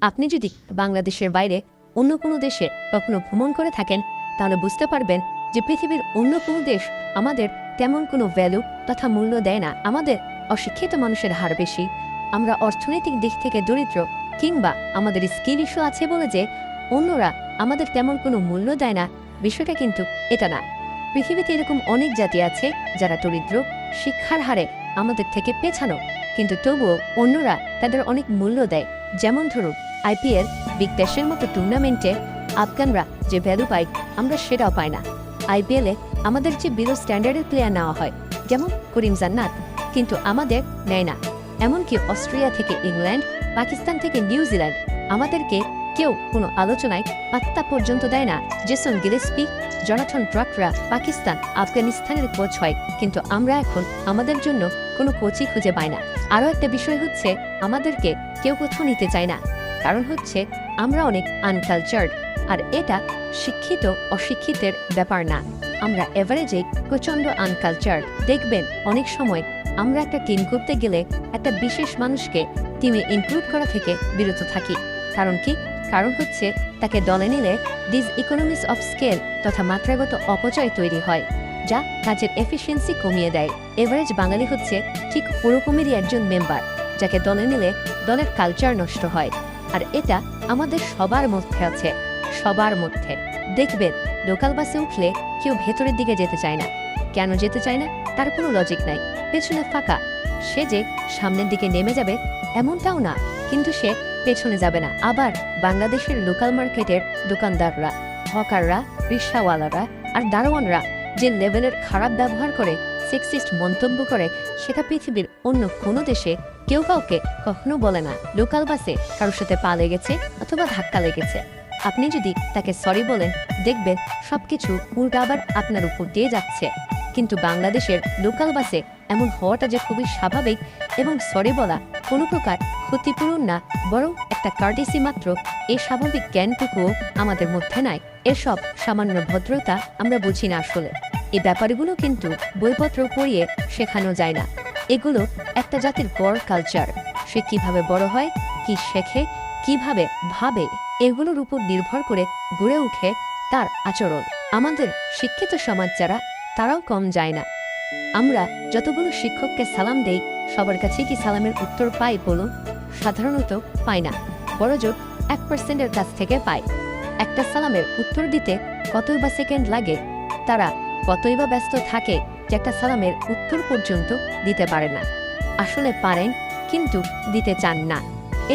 আপনি যদি বাংলাদেশের বাইরে অন্য কোনো দেশে কখনো ভ্রমণ করে থাকেন তাহলে বুঝতে পারবেন যে পৃথিবীর অন্য কোনো দেশ আমাদের তেমন কোনো ভ্যালু তথা মূল্য দেয় না। আমাদের অশিক্ষিত মানুষের হার বেশি, আমরা অর্থনৈতিক দিক থেকে দরিদ্র, কিংবা আমাদের স্কিল ইস্যু আছে বলে যে অন্যরা আমাদের তেমন কোনো মূল্য দেয় না, বিষয়টা কিন্তু এটা না। পৃথিবীতে এরকম অনেক জাতি আছে যারা দরিদ্র, শিক্ষার হারে আমাদের থেকে পেছানো, কিন্তু তবুও অন্যরা তাদের অনেক মূল্য দেয়। যেমন ধরুন IPL, বিগ ব্যাশের মতো টুর্নামেন্টে আফগানরা যে ভ্যালু পায় আমরা সেটাও পাই না। IPL-এ আমাদের যে বিলো স্ট্যান্ডার্ডের প্লেয়ার নেওয়া হয় যেমন করিম জান্নাত, কিন্তু আমাদের নেয় না। এমনকি অস্ট্রেলিয়া থেকে ইংল্যান্ড, পাকিস্তান থেকে নিউজিল্যান্ড আমাদেরকে কেউ কোনো আলোচনায় পাত্তা পর্যন্ত দেয় না। জেসন গিলেস্পি, জনাথন ট্রাকরা পাকিস্তান, আফগানিস্তানের কোচ হয়, কিন্তু আমরা এখন আমাদের জন্য কোনো কোচই খুঁজে পাই না। আরও একটা বিষয় হচ্ছে আমাদেরকে কেউ কোথাও নিতে চায় না, কারণ হচ্ছে আমরা অনেক আনকালচার্ড। আর এটা শিক্ষিত অশিক্ষিতের ব্যাপার না, আমরা এভারেজে প্রচণ্ড আনকালচার্ড। দেখবেন অনেক সময় আমরা একটা টিম করতে গেলে একটা বিশেষ মানুষকে টিমে ইনক্লুড করা থেকে বিরত থাকি। কারণ কি? কারণ হচ্ছে তাকে দলে নিলে ডিস ইকোনমিস অফ স্কেল তথা মাত্রাগত অপচয় তৈরি হয়, যা কাজের এফিসিয়েন্সি কমিয়ে দেয়। এভারেজ বাঙালি হচ্ছে ঠিক ওরকমেরই একজন মেম্বার, যাকে দলে নিলে দলের কালচার নষ্ট হয়। আর এটা আমাদের সবার মধ্যে আছে, সবার মধ্যে। দেখবেন লোকাল বাসে উঠলে কেউ ভেতরের দিকে যেতে চায় না। কেন যেতে চায় না তার কোনো লজিক নাই। পেছনে ফাঁকা, সে যে সামনের দিকে নেমে যাবে এমনটাও না, কিন্তু সে পেছনে যাবে না। আবার বাংলাদেশের লোকাল মার্কেটের দোকানদাররা, হকাররা, রিক্সাওয়ালারা আর দারোয়ানরা যে লেভেলের খারাপ ব্যবহার করে, সেক্সিস্ট মন্তব্য করে, সেটা পৃথিবীর অন্য কোনো দেশে কেউ কাউকে কখনো বলে না। লোকাল বাসে কারোর সাথে পা লেগেছে অথবা ধাক্কা লেগেছে, আপনি যদি তাকে সরি বলেন দেখবেন সবকিছু উল্টা আবার আপনার উপর দিয়ে যাচ্ছে। কিন্তু বাংলাদেশের লোকাল বাসে এমন হওয়াটা যে খুবই স্বাভাবিক, এবং সরি বলা কোনো প্রকার ক্ষতিপূরণ না, বরং একটা কার্টেসি মাত্র। এই স্বাভাবিক জ্ঞানটুকুও আমাদের মধ্যে নাই। এসব সামান্য ভদ্রতা আমরা বুঝি না আসলে। এই ব্যাপারগুলো কিন্তু বইপত্র পড়িয়ে শেখানো যায় না। এগুলো একটা জাতির গড় কালচার। সে কিভাবে বড় হয়, কি শেখে, কিভাবে ভাবে, এগুলোর উপর নির্ভর করে গড়ে উঠে তার আচরণ। আমাদের শিক্ষিত সমাজ যারা, তারাও কম যায় না। আমরা যতগুলো শিক্ষককে সালাম দেই সবার কাছে কি সালামের উত্তর পাই বলুন? সাধারণত পাই না, বড়জোর 1% কাছ থেকে পাই। একটা সালামের উত্তর দিতে কতই বা সেকেন্ড লাগে, তারা কতই বা ব্যস্ত থাকে যে একটা সালামের উত্তর পর্যন্ত দিতে পারে না। আসলে পারেন কিন্তু দিতে চান না।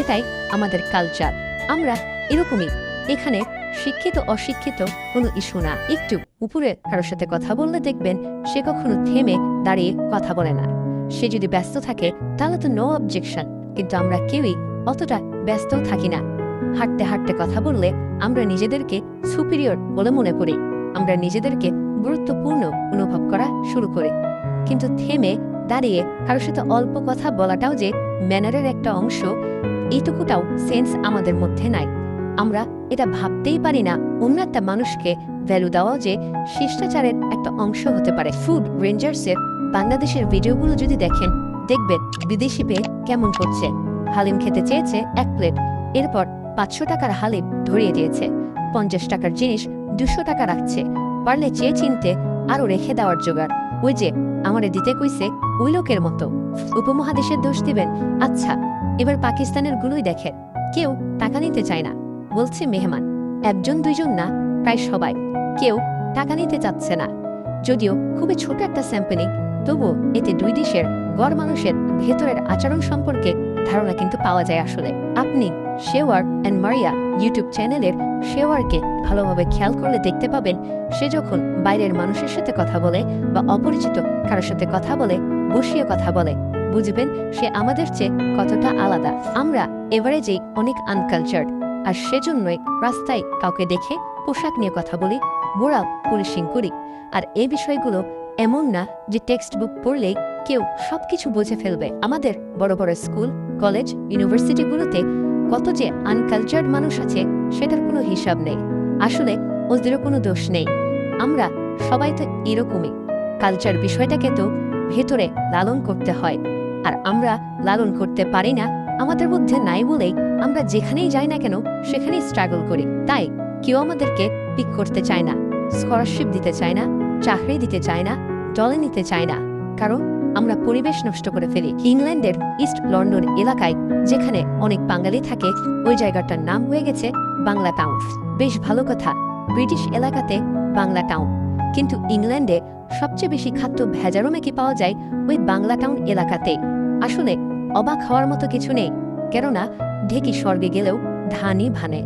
এটাই আমাদের কালচার। আমরা এরকমই। এখানে শিক্ষিত অশিক্ষিত কোনো ইস্যু না। একটু উপরে কারোর সাথে কথা বললে দেখবেন সে কখনো থেমে দাঁড়িয়ে কথা বলে না। সে যদি ব্যস্ত থাকে তাহলে তো নো অবজেকশন, কিন্তু আমরা কেউই অতটা ব্যস্তও থাকি না। হাঁটতে হাঁটতে কথা বললে আমরা নিজেদেরকে সুপিরিয়র বলে মনে করি, আমরা নিজেদেরকে গুরুত্বপূর্ণ অনুভব করা শুরু করি। কিন্তু থেমে দাঁড়িয়ে কারোর সাথে অল্প কথা বলাটাও যে ম্যানারের একটা অংশ, এইটুকুটাও সেন্স আমাদের মধ্যে নাই। আমরা এটা ভাবতেই পারি না অন্য একটা মানুষকে ভ্যালু দেওয়া যে শিষ্টাচারের একটা অংশ হতে পারে। ফুড রেঞ্জার্সের বাংলাদেশের ভিডিওগুলো যদি দেখেন দেখবেন বিদেশি পেয়ে কেমন করছে। হালিম খেতে চেয়েছে 1 প্লেট, এরপর 500 টাকার হালিম ধরিয়ে দিয়েছে, 50 টাকার জিনিস 200 টাকা রাখছে, পারলে চেয়ে চিনতে আরো রেখে দেওয়ার জোগাড়। ওই যে আমারে দিতে কইছে ওই লোকের মতো। উপমহাদেশের দোষ দিবেন? আচ্ছা, এবার পাকিস্তানের গুলোই দেখেন, কেউ টাকা নিতে চায় না, বলছে মেহমান। 1 2 না, প্রায় সবাই। কেউ টাকা নিতে চাচ্ছে না। যদিও খুবই ছোট একটা স্যাম্পলিং, তবুও এতে 2 দেশের গড় মানুষের ভেতরের আচরণ সম্পর্কে ধারণা কিন্তু পাওয়া যায়। আসলে আপনি শেওয়ার অ্যান্ড মারিয়া ইউটিউব চ্যানেলের শেওয়ারকে ভালোভাবে খেয়াল করলে দেখতে পাবেন সে যখন বাইরের মানুষের সাথে কথা বলে বা অপরিচিত কারোর সাথে কথা বলে, বসিয়ে কথা বলে, বুঝবেন সে আমাদের চেয়ে কতটা আলাদা। আমরা এভারেজেই অনেক আনকালচার্ড, আর সেজন্যই রাস্তায় কাউকে দেখে পোশাক নিয়ে কথা বলি, মোরাল পুলিশিং করি। আর এই বিষয়গুলো এমন না যে টেক্সট বুক পড়লেই কেউ সবকিছু বুঝে ফেলবে। আমাদের বড় বড় স্কুল, কলেজ, ইউনিভার্সিটিগুলোতে কত যে আনকালচার্ড মানুষ আছে সেটার কোনো হিসাব নেই। আসলে ওদেরও কোনো দোষ নেই, আমরা সবাই তো এরকমই। কালচার বিষয়টাকে তো ভেতরে লালন করতে হয়, আর আমরা লালন করতে পারি না। আমাদের মধ্যে নাই বলেই আমরা যেখানেই যাই না কেন সেখানেই স্ট্রাগল করি। তাই কেউ আমাদেরকে পিক করতে চায় না, স্কলারশিপ দিতে চায় না, চাকরি দিতে চায় না, দলে নিতে চায় না, কারণ আমরা পরিবেশ নষ্ট করে ফেলি। ইংল্যান্ডের ইস্ট লন্ডন এলাকায় যেখানে অনেক বাঙালি থাকে, ওই জায়গাটার নাম হয়ে গেছে বাংলা টাউন। বেশ ভালো কথা, ব্রিটিশ এলাকাতে বাংলা টাউন, কিন্তু ইংল্যান্ডে সবচেয়ে বেশি খাদ্য ভেজারও মেকি পাওয়া যায় ওই বাংলা টাউন এলাকাতেই। আসলে অবাক হওয়ার মতো কিছু নেই, কেননা ঢেকি স্বর্গে গেলেও ধানই ভানে।